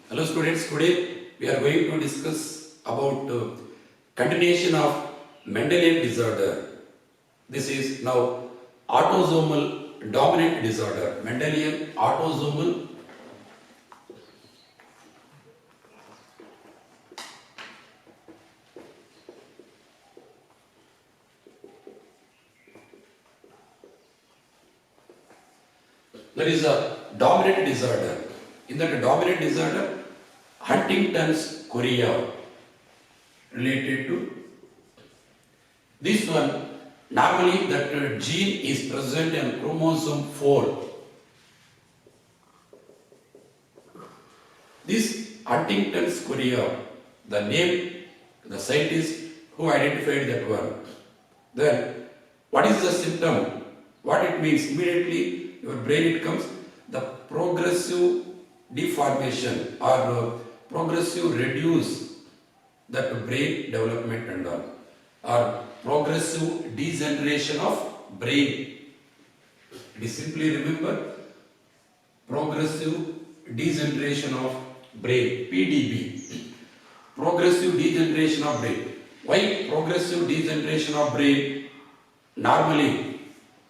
Hello students, today we are going to discuss about continuation of Mendelian disorder. This is now autosomal dominant disorder. Mendelian autosomal there is a dominant disorder. In that dominant disorder, Huntington's chorea related to this one. Normally, that gene is present in chromosome 4. This Huntington's chorea, the name, the scientist who identified that one. Then, what is the symptom? What it means? Immediately, your brain it comes the progressive deformation or progressive reduce that brain development and all, or progressive degeneration of brain. It is simply remember progressive degeneration of brain, PDB, progressive degeneration of brain. Why progressive degeneration of brain? Normally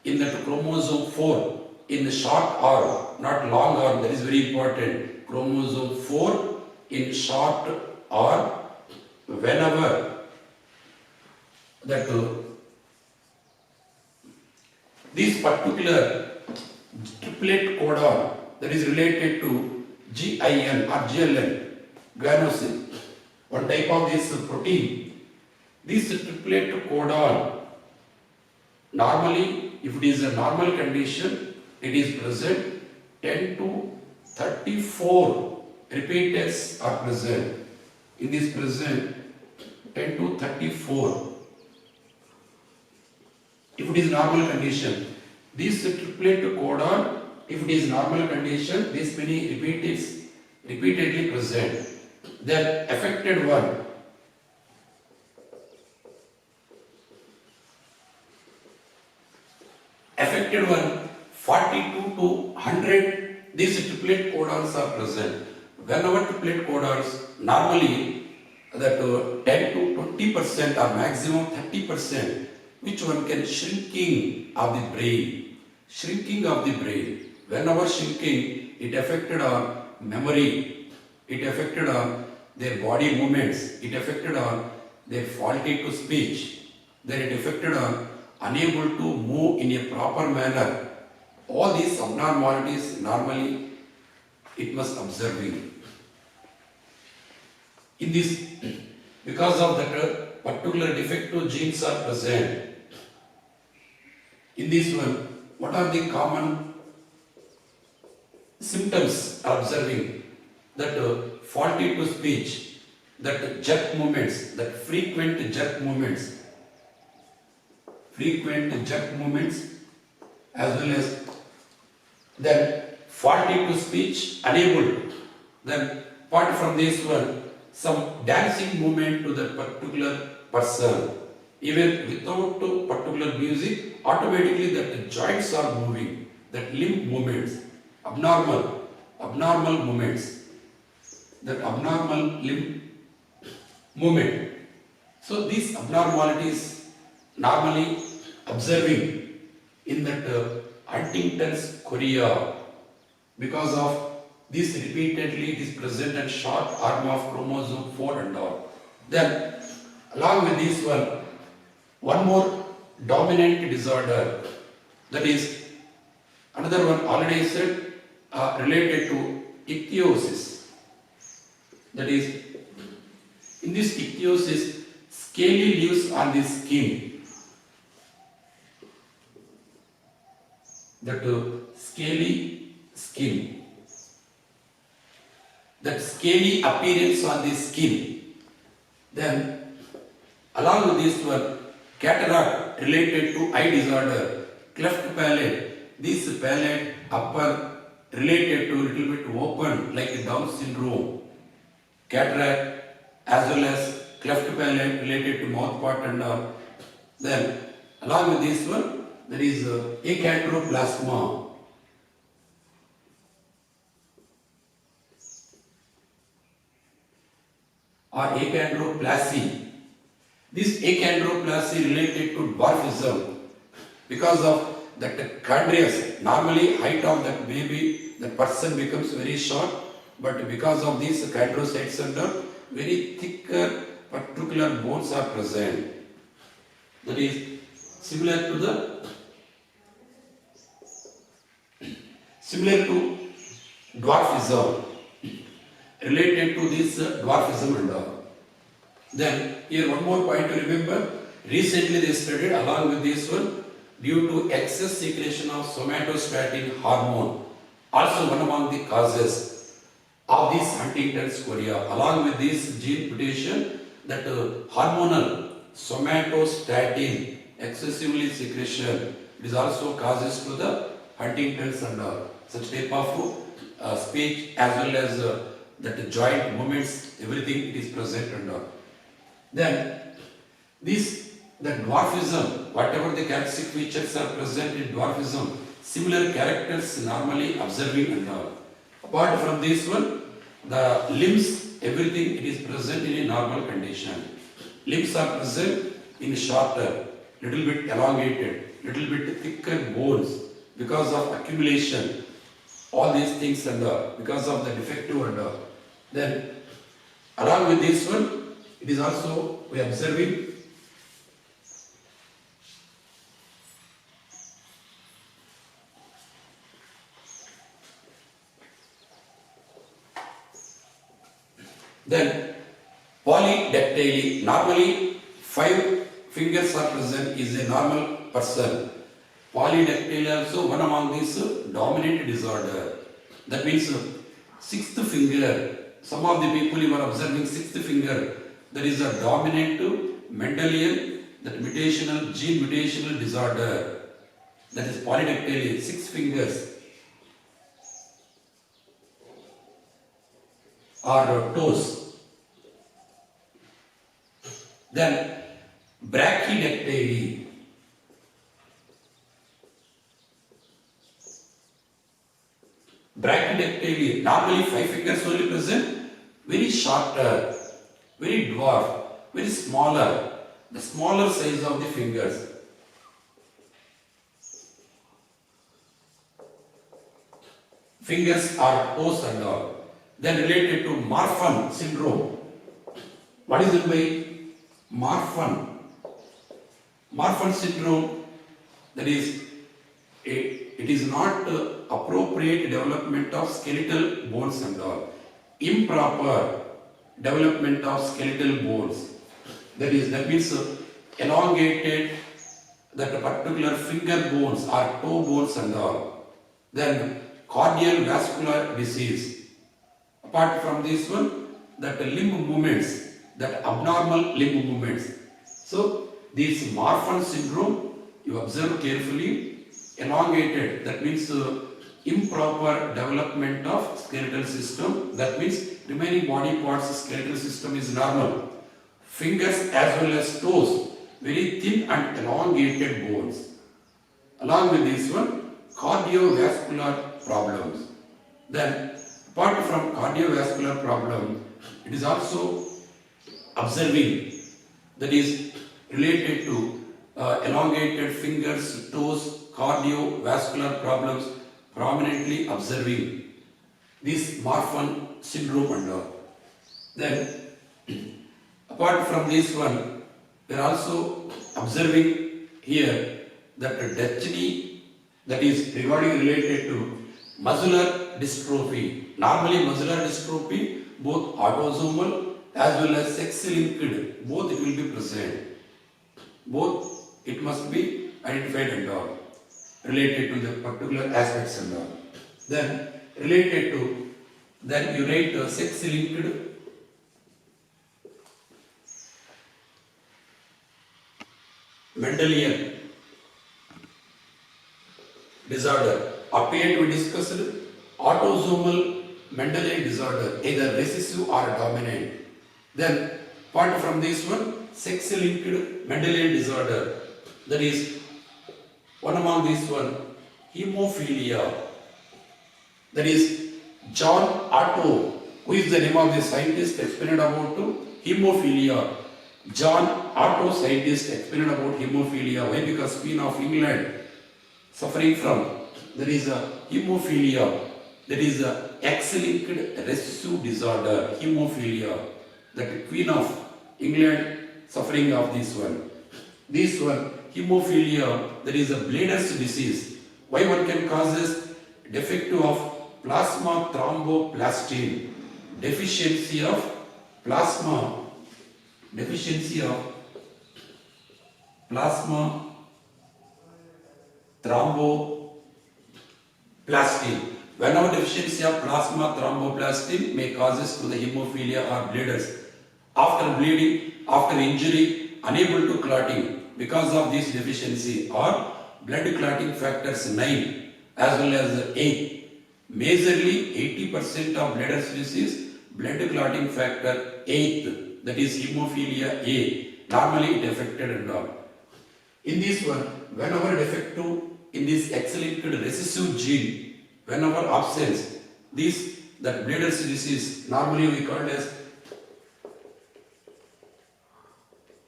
in that chromosome 4, in the short arm, not long arm, that is very important. Chromosome 4 in short arm, whenever that this particular triplet codon that is related to GIN or GLN, guanosine, one type of this protein, this triplet codon, normally if it is a normal condition, it is present 10 to 34 repeaters are present. In this present 10 to 34. If it is normal condition, this triplet codon, if it is normal condition, this many repeats repeatedly present. Then affected one, affected one 42 to 100, these triplet codons are present. Whenever triplet codons, normally that 10 to 20% or maximum 30%, which one can shrinking of the brain, shrinking of the brain. Whenever shrinking, it affected on memory, it affected on their body movements, it affected on their faulty to speech, then it affected on unable to move in a proper manner. All these abnormalities normally it must observing. In this, because of that particular defective genes are present. In this one, what are the common symptoms are observing? That faulty to speech, that jerk movements, that frequent jerk movements, as well as then faulty to speech, unable. Then apart from this one, some dancing movement to that particular person. Even without particular music, automatically that the joints are moving, that limb movements, abnormal movements, that abnormal limb movement. So these abnormalities normally observing in that Huntington's chorea, because of this repeatedly it is present at short arm of chromosome 4 and all. Then along with this one more dominant disorder, that is another one already said related to ichthyosis. That is, in this ichthyosis, scaly leaves on the skin. That scaly skin, that scaly appearance on the skin. Then along with this one, cataract related to eye disorder, cleft palate, this palate upper related to little bit open like Down syndrome, cataract as well as cleft palate related to mouth part and all. Then along with this one, there is achondroplasma. or achondroplasy. This achondroplasy related to dwarfism because of that chondrius. Normally height of that baby, the person becomes very short, but because of these chondrocytes and very thicker particular bones are present. That is similar to dwarfism, related to this dwarfism and all. Then here one more point to remember. Recently they studied along with this one, due to excess secretion of somatostatin hormone, also one among the causes of this Huntington's chorea. Along with this gene mutation, that hormonal somatostatin excessively secretion, it is also causes to the Huntington's and such type of speech as well as that joint movements, everything it is present and all. Then the dwarfism, whatever the characteristic features are present in dwarfism, similar characters normally observing and all. Apart from this one, the limbs, everything it is present in a normal condition. Limbs are present in shorter, little bit elongated, little bit thicker bones because of accumulation. All these things and because of the defective and then along with this one, it is also we are observing then polydactyly. Normally 5 fingers are present is a normal person. Polydactyly also one among these dominant disorder. That means sixth finger. Some of the people you are observing sixth finger. There is a dominant Mendelian, that gene mutational disorder. That is polydactyly, 6 fingers. Or toes. Then brachydactyly. Brachydactyly, normally 5 fingers only present, very shorter, very dwarf, very smaller, the smaller size of the fingers. Fingers are toes and all. Then related to Marfan syndrome. What is it by Marfan? Marfan syndrome, that is, it is not appropriate development of skeletal bones and all. Improper development of skeletal bones. That means elongated, that particular finger bones or toe bones and all. Then cordial vascular disease. Apart from this one, that limb movements, that abnormal limb movements. So this Marfan syndrome, you observe carefully, elongated, that means improper development of skeletal system. That means remaining body parts skeletal system is normal. Fingers as well as toes, very thin and elongated bones. Along with this one, cardiovascular problems. Then apart from cardiovascular problem, it is also observing, that is related to elongated fingers, toes, cardiovascular problems, prominently observing this Marfan syndrome and all. Then apart from this one, we are also observing here that destiny, that is regarding related to muscular dystrophy. Normally muscular dystrophy, both autosomal as well as sex-linked, both it will be present. Both it must be identified and all, related to the particular aspects and all. Then related to, then you write sex-linked Mendelian disorder. Up here we discussed autosomal Mendelian disorder, either recessive or dominant. Then apart from this one, sex-linked Mendelian disorder, that is one among this one, hemophilia. That is John Otto, who is the name of the scientist, explained about Hemophilia. John Otto, scientist, explained about hemophilia. Why? Because Queen of England suffering from, there is a hemophilia, that is a X-linked recessive disorder, hemophilia. That Queen of England suffering of this one. This one, hemophilia, there is a bladder's disease. Why one can cause this? Defective of plasma thromboplastin, deficiency of plasma, deficiency of plasma thromboplastin. Whenever deficiency of plasma thromboplastin may causes to the hemophilia or bladders. After bleeding, after injury, unable to clotting because of this deficiency, or blood clotting factors 9 as well as 8. Majorly 80% of bladders disease, blood clotting factor 8, that is hemophilia A. Normally it affected and all. In this one, whenever defective in this X-linked recessive gene, whenever absence, this that bladder's disease, normally we call it as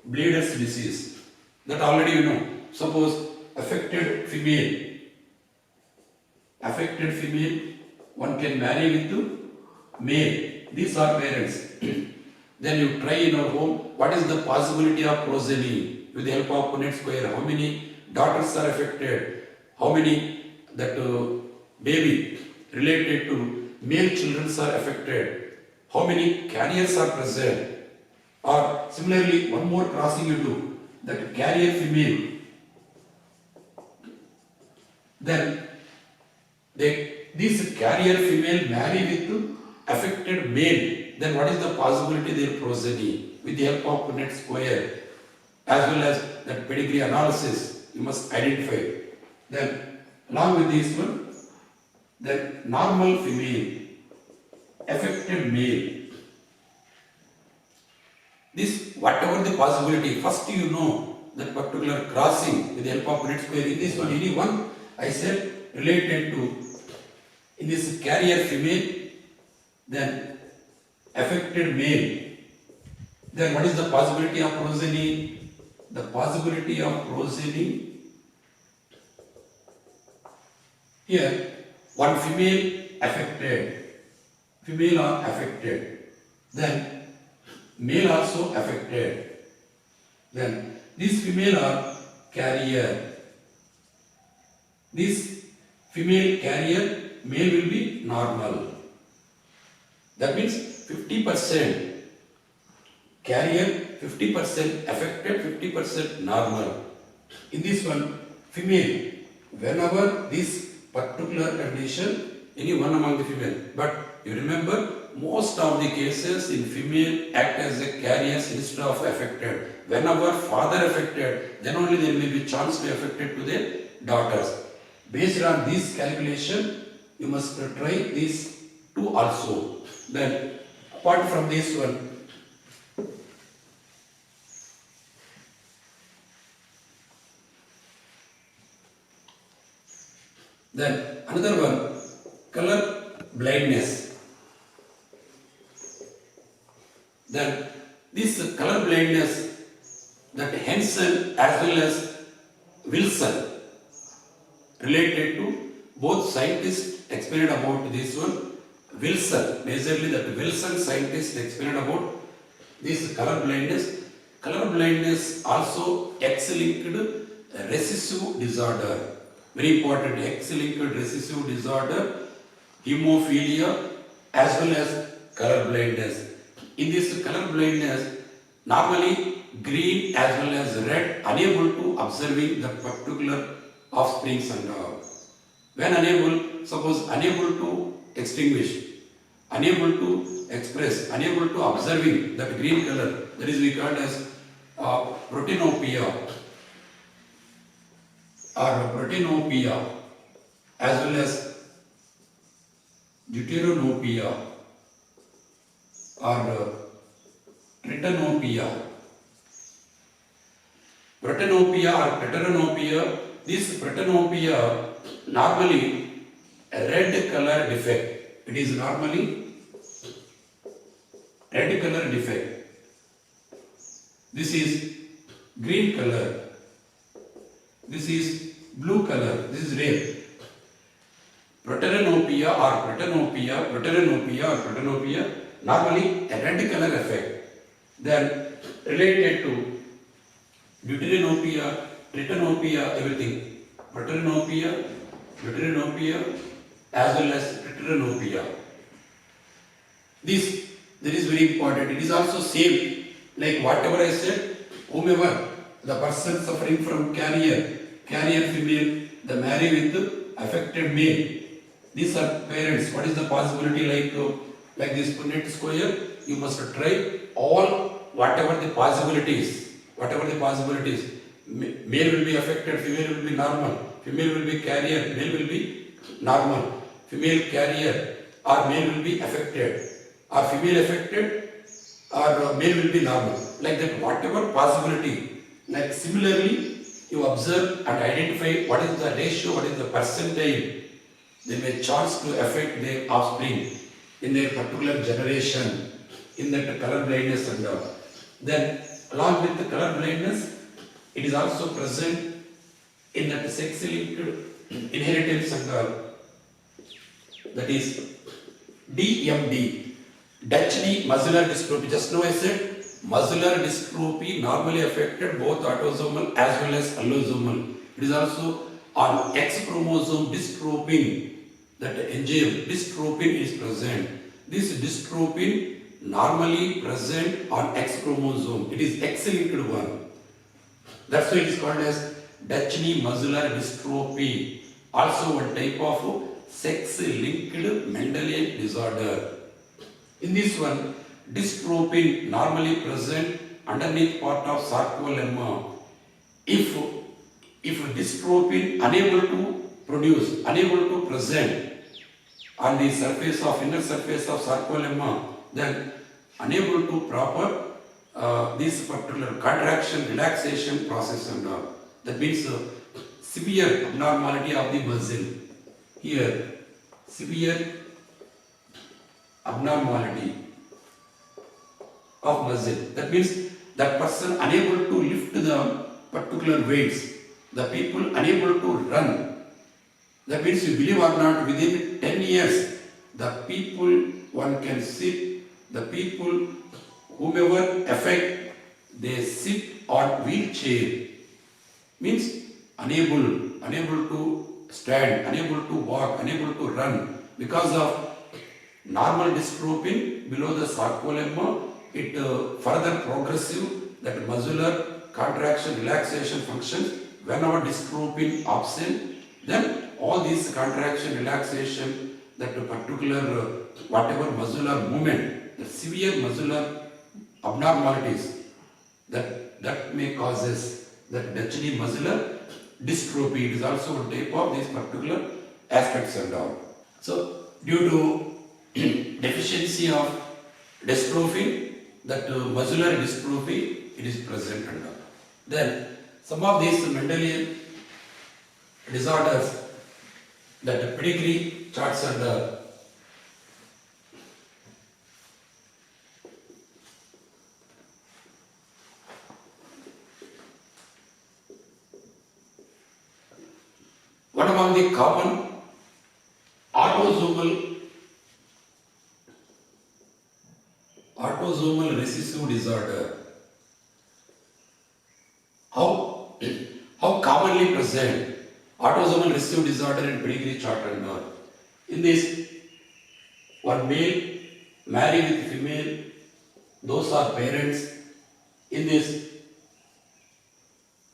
bladder's disease. That already you know. Suppose affected female, one can marry with male. These are parents. Then you try in your home, what is the possibility of progeny with the help of Punnett square? How many daughters are affected? How many that baby related to male children are affected? How many carriers are present? Or similarly, one more crossing you do, that carrier female. Then this carrier female marry with affected male. Then what is the possibility their progeny with the help of Punnett square as well as that pedigree analysis you must identify. Then along with this one, then normal female, affected male. This whatever the possibility, first you know that particular crossing with the help of Punnett square. In this one, any one I said related to in this carrier female, then affected male. Then what is the possibility of progeny? The possibility of progeny here, one female affected, female are affected, then male also affected, then this female are carrier, this female carrier, male will be normal. That means 50% carrier, 50% affected, 50% normal. In this one, female, whenever this particular condition, any one among the female, but you remember most of the cases in female act as a carriers instead of affected. Whenever father affected, then only there may be chance to affected to their daughters. Based on this calculation, you must try these two also. Then apart from this one, then another one, color blindness. Then this color blindness, that Henson as well as Wilson related to both scientists explained about this one. Wilson, majorly that Wilson scientist explained about this color blindness. Color blindness also X-linked recessive disorder. Very important, X-linked recessive disorder, hemophilia as well as color blindness. In this color blindness, normally green as well as red, unable to observing the particular offsprings and all. When unable, suppose unable to extinguish, unable to express, unable to observing that green color, that is we call as proteinopia or proteinopia as well as deuteranopia or tritanopia. Protanopia or tetanopia, this protanopia normally a red color defect. It is normally red color defect. This is green color. This is blue color. This is red. Proteranopia normally a red color effect. Then related to deuteranopia, tritanopia, everything. Proteranopia as well as tritanopia. This is very important. It is also same like whatever I said. Whomever the person suffering from carrier female, the marry with the affected male. These are parents. What is the possibility like this Punnett square? You must try all whatever the possibilities. Male will be affected, female will be normal. Female will be carrier, male will be normal. Female carrier or male will be affected, or female affected or male will be normal. Like that, whatever possibility. Like similarly, you observe and identify what is the ratio, what is the percentile they may chance to affect their offspring in their particular generation, in that color blindness and all. Then along with the color blindness, it is also present in that sex-linked inheritance and all. That is DMD, Dutch muscular dystrophy. Just now I said muscular dystrophy normally affected both autosomal as well as allosomal. It is also on X chromosome dystrophin, that enzyme dystrophin is present. This dystrophin normally present on X chromosome. It is X-linked one. That's why it is called as Dutch muscular dystrophy. Also one type of sex-linked Mendelian disorder. In this one, dystrophin normally present underneath part of sarcolemma. If dystrophin unable to present on the surface of inner surface of sarcolemma, then unable to proper this particular contraction relaxation process and all. That means severe abnormality of the muscle. Here, severe abnormality of muscle. That means that person unable to lift the particular weights. The people unable to run. That means you believe or not, within 10 years, the people one can sit, the people whomever affect, they sit on wheelchair. Means unable to stand, unable to walk, unable to run because of normal dystrophin below the sarcolemma. It further progressive that muscular contraction relaxation functions. Whenever dystrophin absent, then all these contraction relaxation, that particular whatever muscular movement, the severe muscular abnormalities that may causes that Dutch muscular dystrophy. It is also a type of these particular aspects and all. So due to deficiency of dystrophin, that muscular dystrophy, it is present and all. Then some of these Mendelian disorders, that pedigree charts and one among the common autosomal recessive disorder. How commonly present autosomal recessive disorder in pedigree chart and all. In this, one male marry with female, those are parents. In this,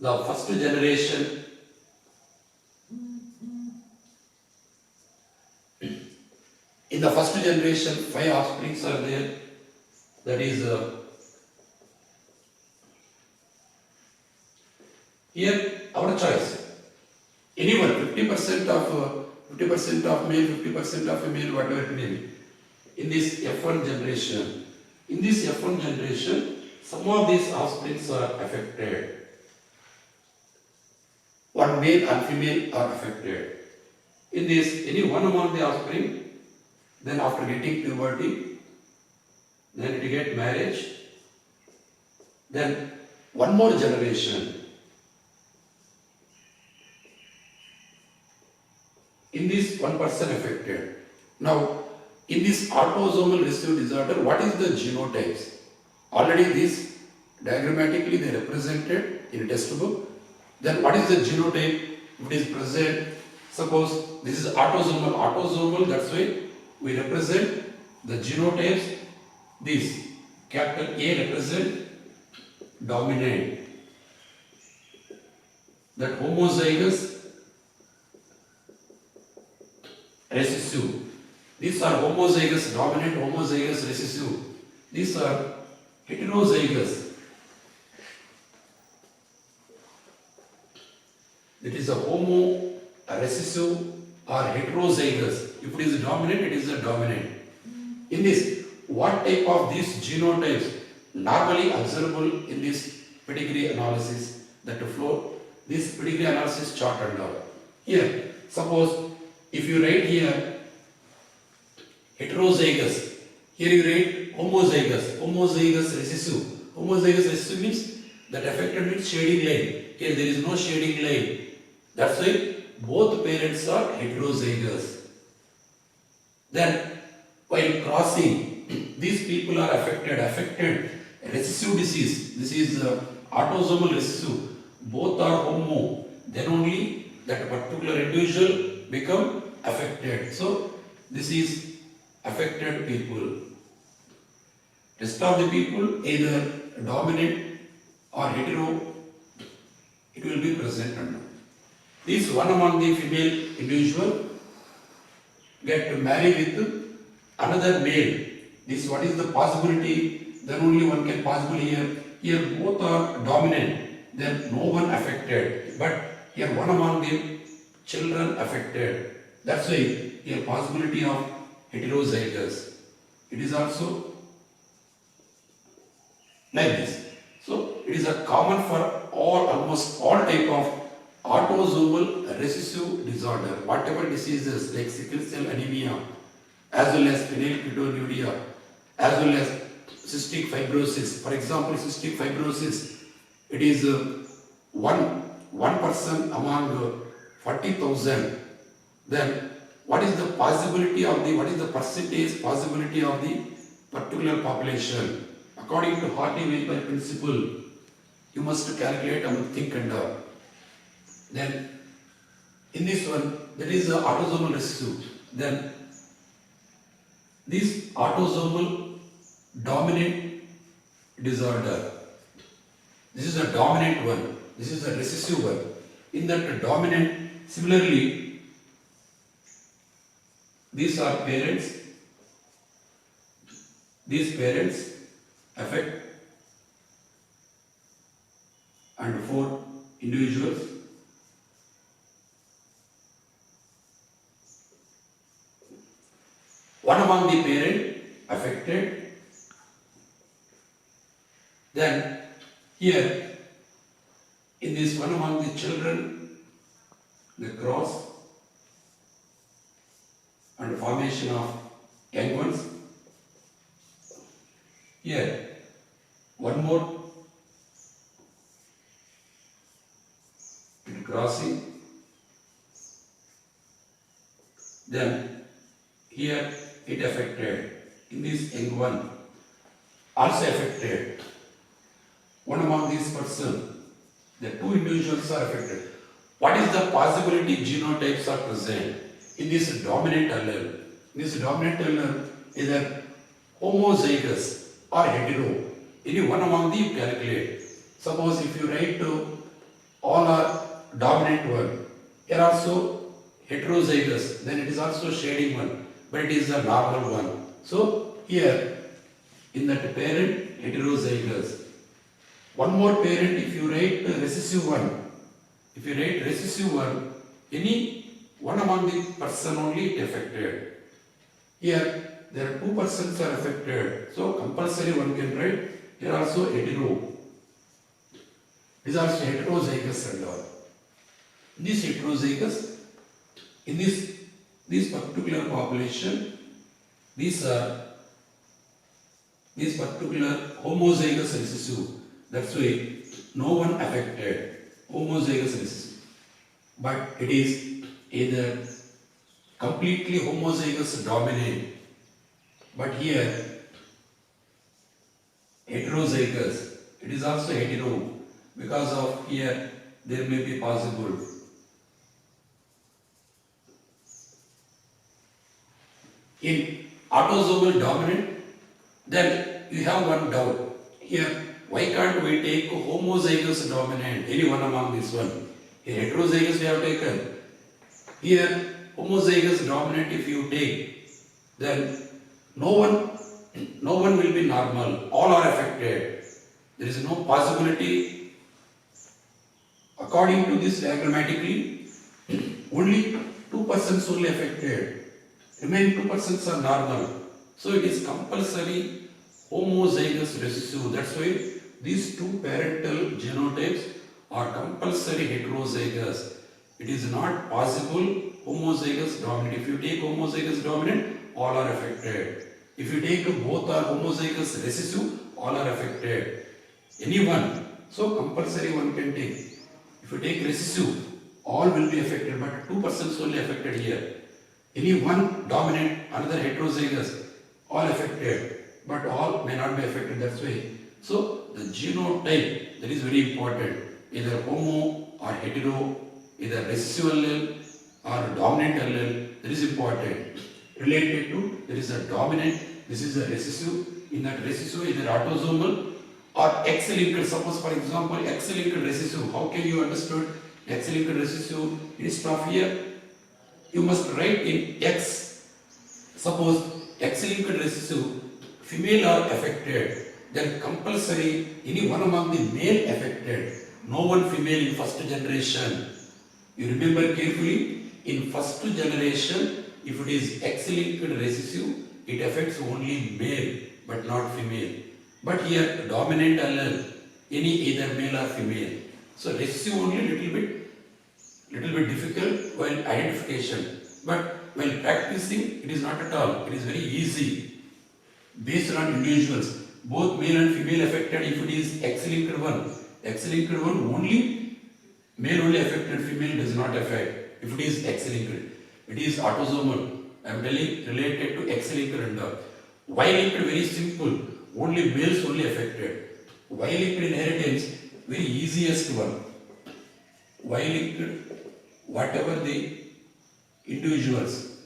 the first generation, in the first generation, 5 offsprings are there. That is here our choice. Anyone, 50% of male, 50% of female, whatever it may be. In this F1 generation, some of these offsprings are affected. One male and female are affected. In this, any one among the offspring, then after getting puberty, then it get marriage, then one more generation. In this one person affected. Now, in this autosomal recessive disorder, what is the genotypes? Already this diagrammatically they represented in a test book. Then what is the genotype? If it is present, suppose this is autosomal, that's why we represent the genotypes. This capital A represent dominant, that homozygous recessive. These are homozygous dominant, homozygous recessive. These are heterozygous. It is a homo, a recessive or heterozygous. If it is dominant, it is a dominant. In this, what type of these genotypes normally observable in this pedigree analysis, that to flow this pedigree analysis chart and all. Here, suppose if you write here heterozygous, here you write homozygous recessive. Homozygous recessive means that affected means shading line. Here there is no shading line. That's why both parents are heterozygous. Then while crossing, these people are affected recessive disease. This is autosomal recessive. Both are homo. Then only that particular individual become affected. So this is affected people. Rest of the people either dominant or hetero, it will be present or not. This one among the female individual get married with another male. This what is the possibility? Then only one can possibly here. Here both are dominant. Then no one affected. But here one among the children affected. That's why here possibility of heterozygous. It is also like this. So it is a common for almost all type of autosomal recessive disorder. Whatever diseases like sickle cell anemia, as well as phenylketonuria, as well as cystic fibrosis. For example, cystic fibrosis, it is one person among 40,000. Then what is the possibility of what is the percentage possibility of the particular population? According to Hardy-Weinberg principle, you must calculate and think and then in this one, that is the autosomal recessive. Then this autosomal dominant disorder, this is a dominant one, this is a recessive one. In that dominant, similarly, these are parents, these parents affect and 4 individuals. One among the parent affected. Then here in this one among the children, the cross and formation of young ones. Here one more crossing. Then here it affected. In this young one also affected. One among these person, the 2 individuals are affected. What is the possibility genotypes are present in this dominant allele? This dominant allele is a homozygous or hetero. Any one among the you calculate. Suppose if you write all are dominant one, here also heterozygous, then it is also shading one, but it is the normal one. So here in that parent heterozygous. One more parent, if you write recessive one, any one among the person only affected. Here there are 2 persons are affected, so compulsory one can write. Here also hetero. These are heterozygous and all. This heterozygous, in this particular population, these are this particular homozygous recessive. That's why no one affected, homozygous recessive. But it is either completely homozygous dominant, but here heterozygous, it is also hetero, because of here there may be possible in autosomal dominant. Then you have one doubt here, why can't we take homozygous dominant, any one among this one? Here heterozygous we have taken, here homozygous dominant if you take, then no one will be normal, all are affected. There is no possibility. According to this diagrammatically, only 2% only affected, remaining 2% are normal. So it is compulsory homozygous recessive. That's why these two parental genotypes are compulsory heterozygous. It is not possible homozygous dominant. If you take homozygous dominant, all are affected. If you take both are homozygous recessive, all are affected. Any one, so compulsory one can take. If you take recessive, all will be affected, but 2% only affected here. Any one dominant, another heterozygous, all affected, but all may not be affected. That's why. So the genotype, that is very important. Either homo or hetero, either recessive allele or dominant allele, that is important. Related to, there is a dominant, this is a recessive. In that recessive, either autosomal or X-linked. Suppose, for example, X-linked recessive. How can you understand X-linked recessive? Instead of here, you must write in X. Suppose X-linked recessive, female are affected, then compulsory any one among the male affected, no one female in first generation. You remember carefully, in first generation, if it is X-linked recessive, it affects only male but not female. But here dominant allele, any either male or female. So recessive only little bit difficult while identification. But while practicing, it is not at all. It is very easy. Based on individuals, both male and female affected. If it is X-linked one only male only affected, female does not affect. If it is X-linked, it is autosomal. I am telling related to X-linked and Y-linked, very simple. Only males only affected. Y-linked inheritance, very easiest one. Y-linked, whatever the individuals,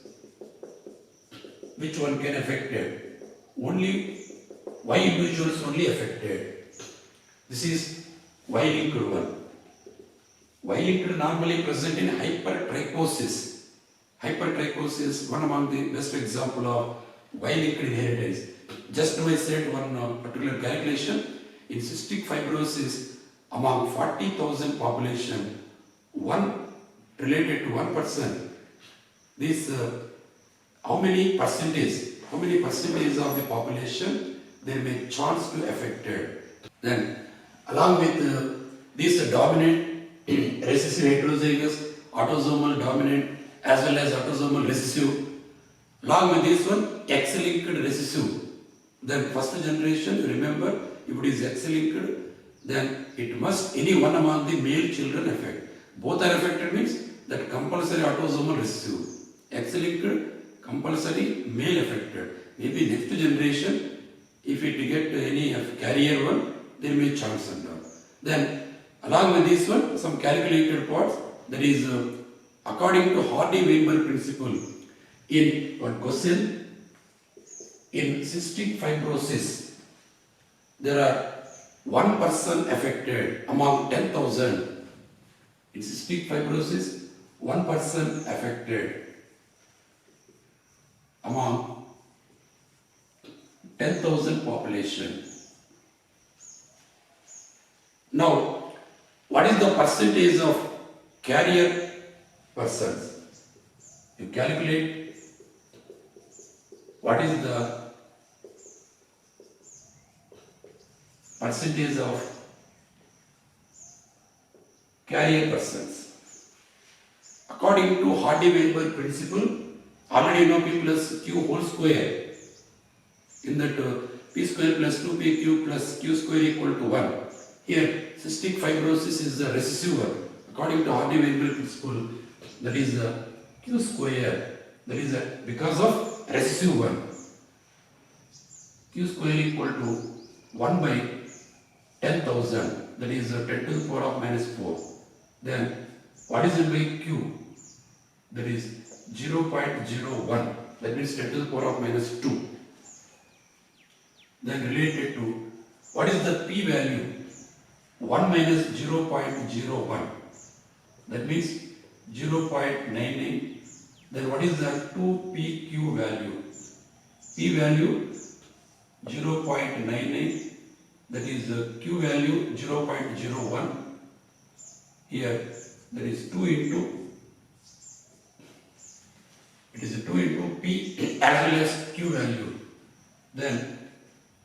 which one can affected? Only Y individuals only affected. This is Y-linked one. Y-linked normally present in hypertrichosis. Hypertrichosis, one among the best example of Y-linked inheritance. Just now I said one particular calculation. In cystic fibrosis, among 40,000 population, one related to 1%. This how many percentage of the population there may chance to affected. Then along with this dominant recessive heterozygous, autosomal dominant as well as autosomal recessive, along with this one X-linked recessive. Then first generation, remember, if it is X-linked, then it must any one among the male children affect. Both are affected means that compulsory autosomal recessive. X-linked, compulsory male affected. Maybe next generation, if it get any carrier one, there may chance and all. Then along with this one, some calculated parts, that is according to Hardy-Weinberg principle. In one question, in cystic fibrosis, there are 1% affected among 10,000. In cystic fibrosis, 1% affected among 10,000 population. Now, what is the percentage of carrier persons? You calculate what is the percentage of carrier persons. According to Hardy-Weinberg principle, already you know P plus Q whole square. In that P square plus 2PQ plus Q square equal to 1. Here cystic fibrosis is the recessive one. According to Hardy-Weinberg principle, that is the Q square. That is because of recessive one. Q square equal to 1 by 10,000. That is 10 to the power of minus 4. Then what is it by Q? That is 0.01. That means 10 to the power of minus 2. Then related to what is the P value? 1 minus 0.01. That means 0.99. Then what is the 2PQ value? P value 0.99. That is the Q value 0.01. Here there is 2 into, it is 2 into P as well as Q value. Then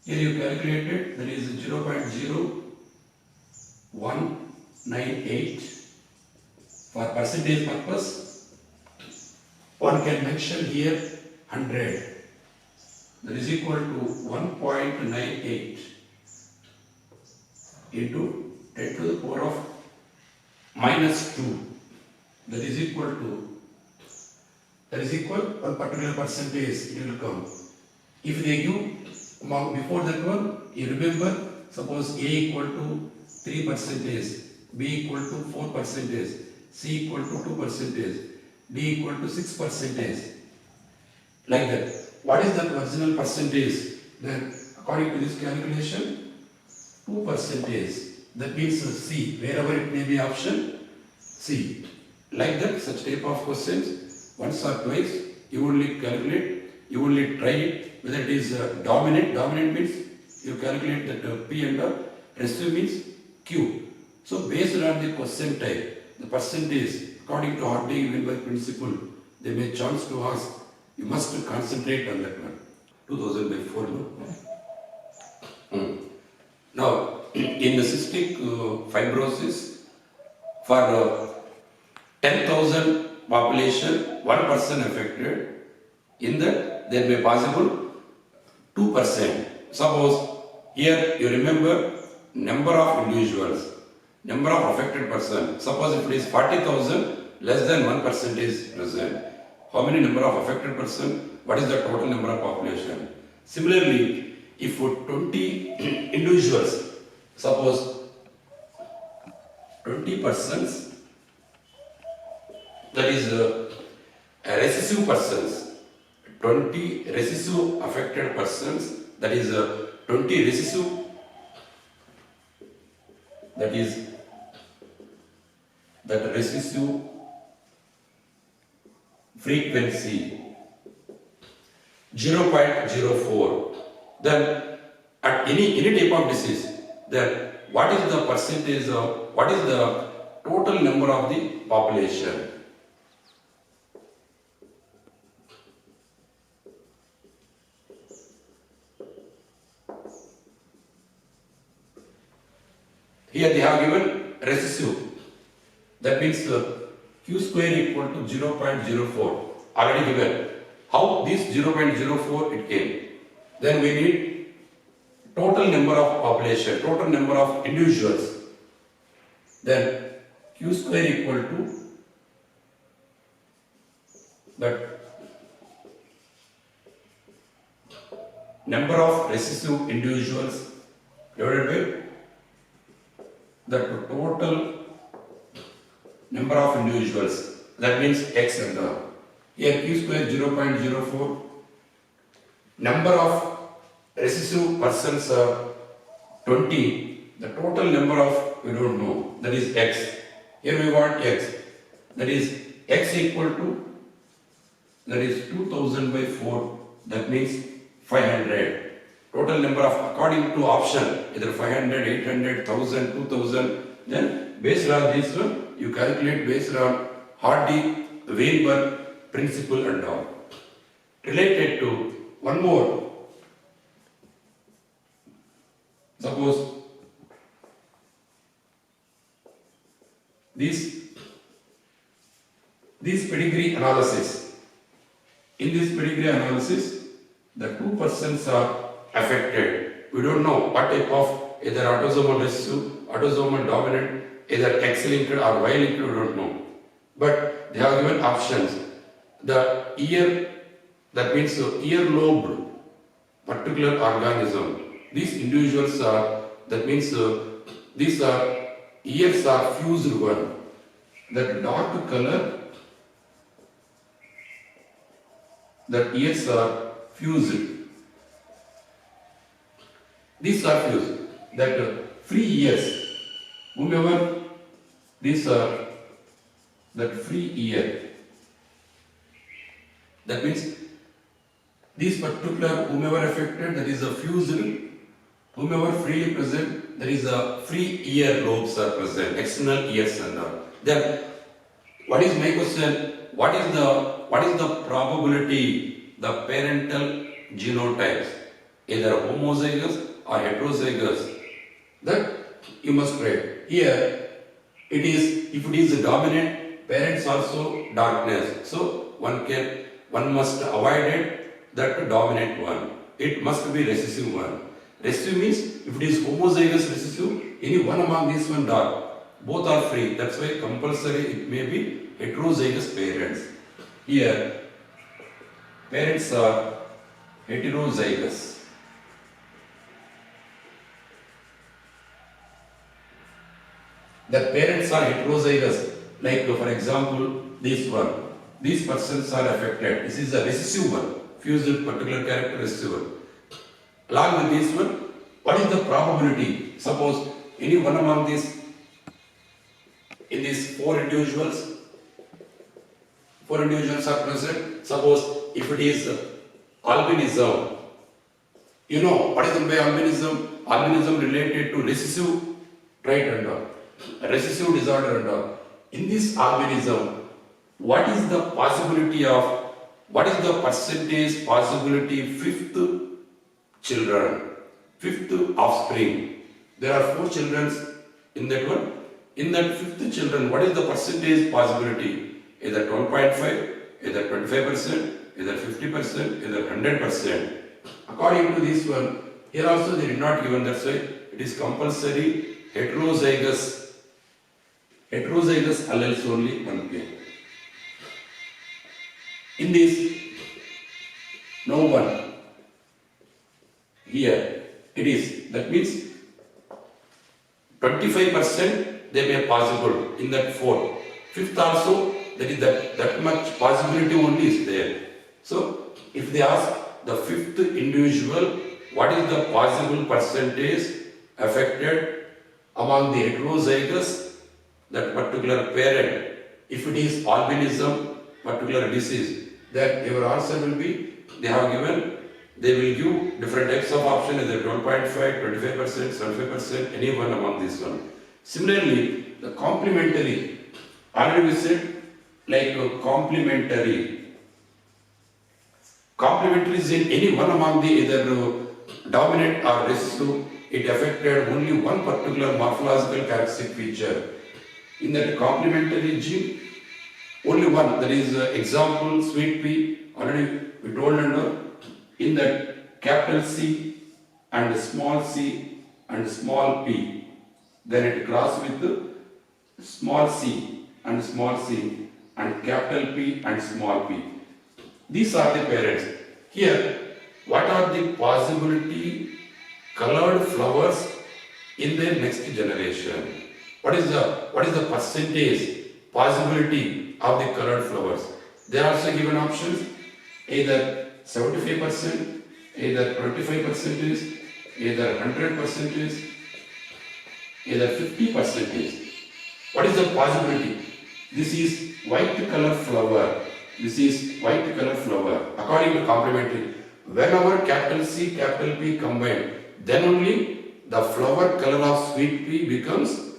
here you calculate it, that is 0.0198. For percentage purpose, one can mention here 100. That is equal to 1.98 into 10 to the power of minus 2. That is equal one particular percentage it will come. If they give among before that one, you remember, suppose A equal to 3%, B equal to 4%, C equal to 2%, D equal to 6%. Like that. What is the original percentage? Then according to this calculation, 2%. That means C, wherever it may be option C. Like that, such type of questions, once or twice, you only calculate, you only try it, whether it is dominant. Dominant means you calculate that P and recessive means Q. So based on the question type, the percentage, according to Hardy-Weinberg principle, they may chance to ask, you must concentrate on that one. 2004, no? Now, in the cystic fibrosis, for 10,000 population, 1% affected, in that there may be possible 2%. Suppose here you remember number of individuals, number of affected person. Suppose if it is 40,000, less than 1% is present. How many number of affected person? What is the total number of population? Similarly, if 20 individuals, suppose 20 persons, that is recessive persons, 20 recessive affected persons, that is 20 recessive, that is that recessive frequency 0.04. Then at any type of disease, then what is the percentage of, what is the total number of the population? Here they have given recessive. That means Q square equal to 0.04. Already given. How this 0.04 it came? Then we need total number of population, total number of individuals. Then Q square equal to that number of recessive individuals divided by the total number of individuals. That means X and here Q square 0.04. Number of recessive persons are 20. The total number of we don't know. That is X. Here we want X. That is X equal to, that is 2000 by 4. That means 500. Total number of, according to option, either 500, 800, 1000, 2000. Then based on this one, you calculate based on Hardy-Weinberg principle and all. Related to one more. Suppose this pedigree analysis. In this pedigree analysis, the 2 persons are affected. We don't know what type of either autosomal recessive, autosomal dominant, either X-linked or Y-linked, we don't know. But they have given options. The ear, that means earlobe, particular organism. These individuals are, that means these are ears are fused one. That dark color, that ears are fused. These are fused. That free ears, whomever these are, that free ear. That means these particular whomever affected, that is a fused, whomever freely present, there is a free ear lobes are present, external ears and all. Then what is my question? What is the probability the parental genotypes, either homozygous or heterozygous? That you must write. Here it is, if it is dominant, parents also darkness. So one must avoid it, that dominant one. It must be recessive one. Recessive means if it is homozygous recessive, any one among these one dark. Both are free. That's why compulsory it may be heterozygous parents. Here parents are heterozygous. The parents are heterozygous. Like for example, this one. These persons are affected. This is a recessive one. Fused particular character recessive one. Along with this one, what is the probability? Suppose any one among these, in these four individuals are present. Suppose if it is albinism, you know what is the way albinism? Albinism related to recessive trait and all, recessive disorder and all. In this albinism, what is the possibility of, what is the percentage possibility fifth children, fifth offspring? There are 4 children in that one. In that fifth children, what is the percentage possibility? Either 12.5, either 25%, either 50%, either 100%. According to this one, here also they did not given, that's why it is compulsory heterozygous alleles only one pair. In this, no one. Here it is, that means 25% they may possible in that 4. Fifth also, that is that much possibility only is there. So if they ask the fifth individual, what is the possible percentage affected among the heterozygous, that particular parent, if it is albinism, particular disease, then your answer will be, they have given, they will give different types of option, either 12.5, 25%, 75%, any one among this one. Similarly, the complementary, already we said, like complementary is in any one among the either dominant or recessive, it affected only one particular morphological characteristic feature. In that complementary gene, only one, that is example sweet pea, already we told under, in that capital C and small c and small p, then it cross with small c and small c and capital P and small p. These are the parents. Here, what are the possibility colored flowers in their next generation? What is the percentage possibility of the colored flowers? They are also given options, either 75%, either 25%, either 100%, either 50%. What is the possibility? This is white color flower. This is white color flower. According to complementary, whenever capital C, capital P combined, then only the flower color of sweet pea becomes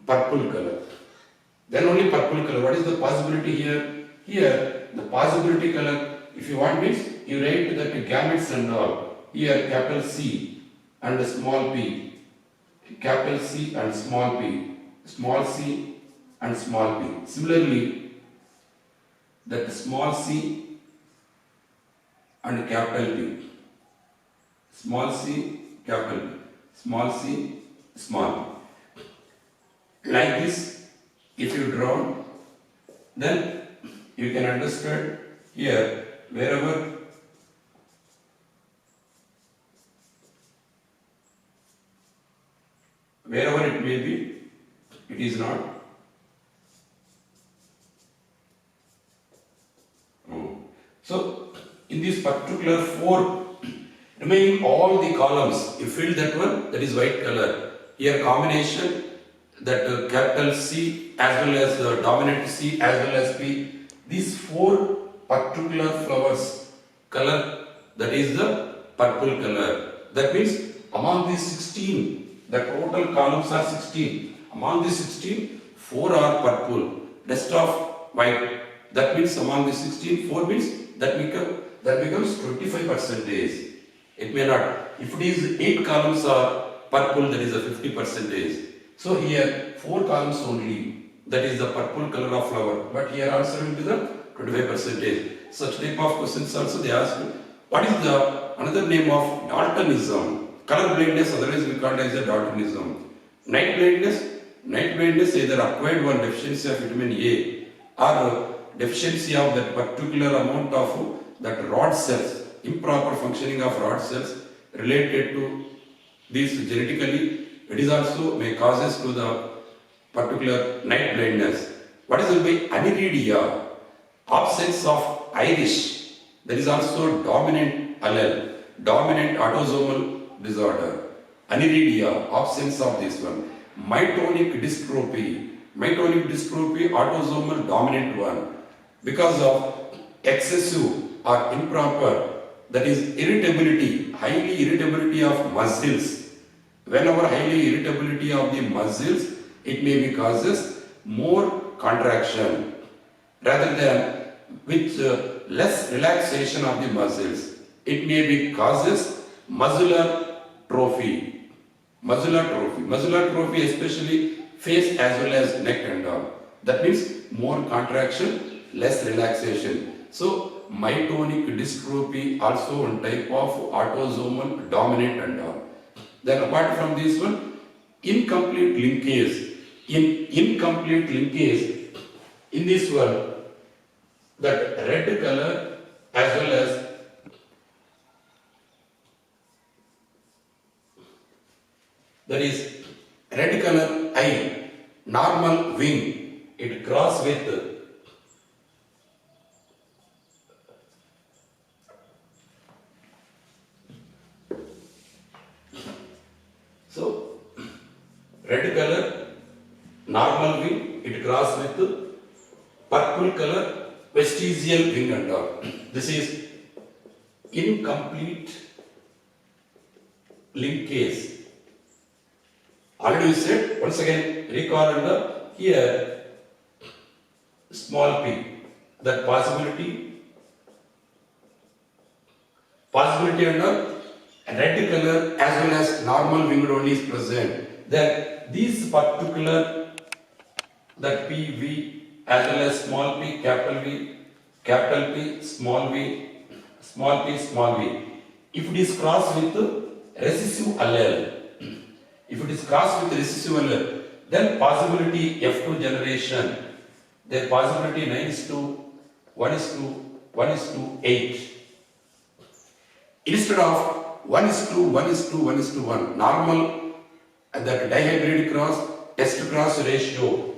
purple color. Then only purple color. What is the possibility here? Here, the possibility color, if you want means, you write that gametes and all. Here, capital C and small p. Capital C and small p. Small c and small p. Similarly, that small c and capital P. Small c, capital P. small c, small p. Like this, if you draw, then you can understand here wherever it may be, it is not. So in this particular 4 remaining all the columns, you fill that one, that is white color. Here combination that capital C as well as the dominant C as well as P. These 4 particular flowers color, that is the purple color. That means among these 16, the total columns are 16. Among these 16, 4 are purple, rest of white. That means among the 16, 4 means that becomes 25%. It may not. If it is 8 columns are purple, that is a 50%. So here 4 columns only, that is the purple color of flower. But here answer will be the 25%. Such type of questions also they ask. What is the another name of Daltonism? Color blindness, otherwise we call it as a Daltonism. Night blindness either acquired one deficiency of vitamin A or deficiency of that particular amount of that rod cells, improper functioning of rod cells related to this genetically, it is also may causes to the particular night blindness. What is it by aniridia? Absence of Irish, there is also dominant allele, dominant autosomal disorder. Aniridia, absence of this one. Myotonic dystrophy, autosomal dominant one. Because of excessive or improper, that is irritability, highly irritability of muscles. Whenever highly irritability of the muscles, it may be causes more contraction rather than with less relaxation of the muscles. It may be causes muscular trophy. Muscular trophy especially face as well as neck and arm. That means more contraction, less relaxation. So myotonic dystrophy also one type of autosomal dominant and all. Then apart from this one, incomplete linkage. In incomplete linkage, in this one, that red color as well as that is red color eye, normal wing, it cross with so red color normal wing, it cross with purple color vestigial wing and all. This is incomplete linkage. Already we said, once again recall under here small p, that possibility under red color as well as normal winged only is present. Then these particular that PV as well as small p, capital V, capital P, small v, small p, small v. If it is crossed with recessive allele, then possibility F2 generation, their possibility 9:1:1:8. Instead of 1:1:1:1, normal and that dihybrid cross, test cross ratio,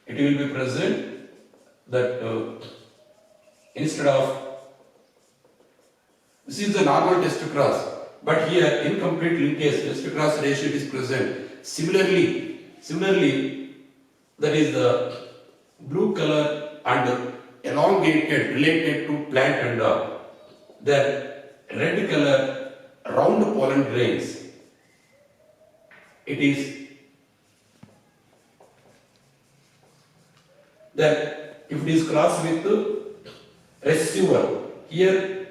it will be present that instead of, this is the normal test cross, but here incomplete linkage test cross ratio is present. Similarly, that is the blue color and elongated related to plant and then red color round pollen grains. It is that if it is crossed with recessive, here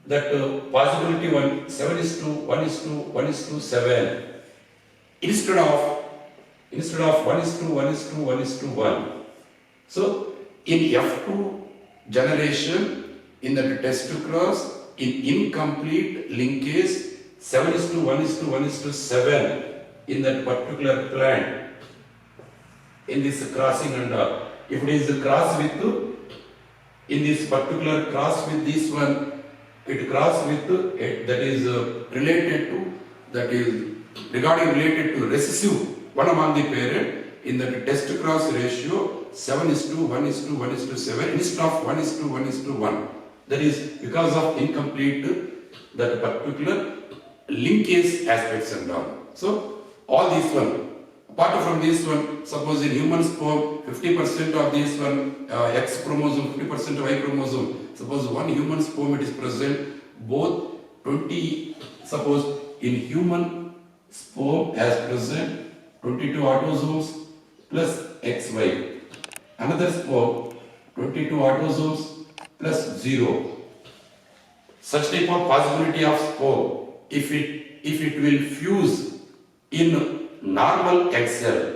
that possibility 7:1:7 instead of 1:1:1:1. So in F2 generation, in the test cross, in incomplete linkage, 7:1:1:7 in that particular plant, in this crossing and all. If it is a cross with, in this particular cross with this one, it cross with that is related to, that is related to recessive one among the parent, in that test cross ratio 7:1:1:7 instead of 1:1:1. That is because of incomplete that particular linkage aspects and all. So all these one, apart from this one, suppose in human sperm 50% of this one X chromosome, 50% of Y chromosome. Suppose one human sperm it is present both 20. Suppose in human sperm as present 22 autosomes plus XY. Another sperm 22 autosomes plus 0. Such type of possibility of sperm, if it will fuse in normal egg cell,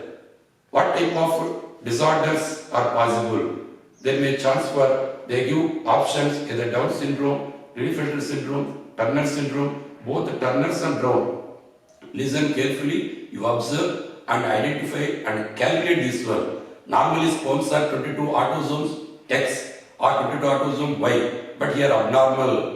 what type of disorders are possible? There may chance for, they give options either Down syndrome, Klinefelter syndrome, Turner syndrome, both Turner's and Brown. Listen carefully, you observe and identify and calculate this one. Normally sperms are 22 autosomes X or 22 autosomes Y, but here abnormal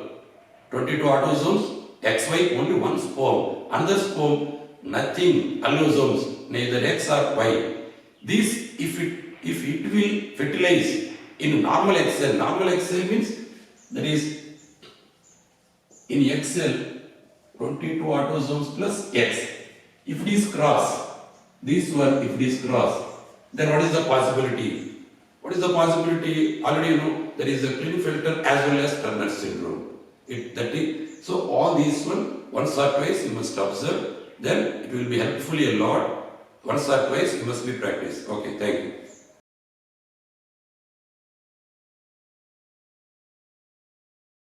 22 autosomes XY, only one sperm. Another sperm, nothing allosomes, neither X or Y. This, if it will fertilize in normal X cell, normal X cell means that is in X cell 22 autosomes plus X. If it is cross, this one, if it is cross, then what is the possibility? What is the possibility? Already you know there is a Klinefelter as well as Turner syndrome. So all these one, once or twice you must observe, then it will be helpfully a lot. Once or twice you must be practiced. Okay, thank you.